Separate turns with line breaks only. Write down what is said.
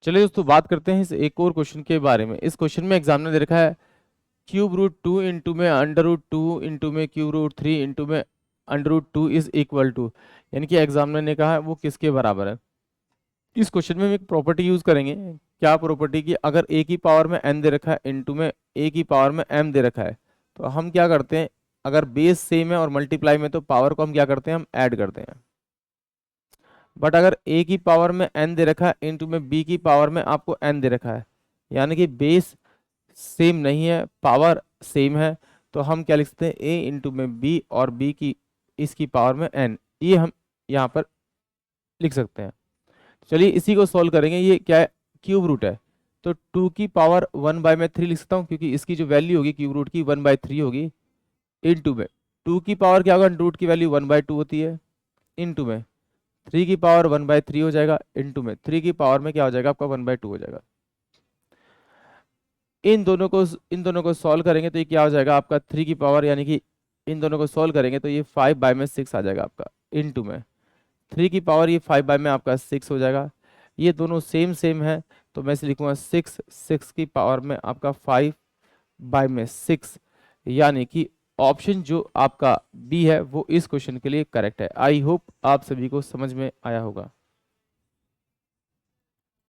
चलिए दोस्तों बात करते हैं इस एक और क्वेश्चन के बारे में। इस क्वेश्चन में एग्जाम ने दे रखा है क्यूब रूट 2 इंटू में अंडर रूट 2 इंटू में क्यूब रूट 3 इंटू में under root 2 is equal to, यानी कि एग्जामिनर ने कहा है वो किसके बराबर है। इस क्वेश्चन में हम एक प्रॉपर्टी यूज करेंगे। क्या प्रॉपर्टी की, अगर ए की पावर में n दे रखा है इंटू में ए की पावर में m दे रखा है, तो हम क्या करते हैं, अगर बेस सेम है और मल्टीप्लाई में, तो पावर को हम क्या करते हैं, हम ऐड करते हैं। बट अगर a की पावर में n दे रखा है इंटू में b की पावर में आपको n दे रखा है, यानी कि बेस सेम नहीं है, पावर सेम है, तो हम क्या लिख सकते हैं, a इंटू में b और b की इसकी पावर में n, ये हम यहाँ पर लिख सकते हैं। चलिए इसी को सॉल्व करेंगे। ये क्या है, क्यूब रूट है, तो 2 की पावर 1/3 लिख सकता हूँ, क्योंकि इसकी जो वैल्यू होगी क्यूब रूट की 1/3 होगी। इंटू में 2 की पावर क्या होगा, रूट की वैल्यू 1/2 होती है। इंटू में 3 की पावर 1/3 हो जाएगा। इंटू में 3 की पावर में क्या हो जाएगा, आपका 1/2 हो जाएगा। इन दोनों को सॉल्व करेंगे तो ये क्या हो जाएगा आपका 3 की पावर, यानी कि इन दोनों को सॉल्व करेंगे तो ये 5/6 आ जाएगा आपका। इंटू में 3 की पावर ये 5 में आपका 6 हो जाएगा। ये दोनों सेम सेम है, तो मैं इसे लिखूंगा 6 की पावर में आपका 5/6, यानी कि ऑप्शन जो आपका बी है वो इस क्वेश्चन के लिए करेक्ट है। आई होप आप सभी को समझ में आया होगा।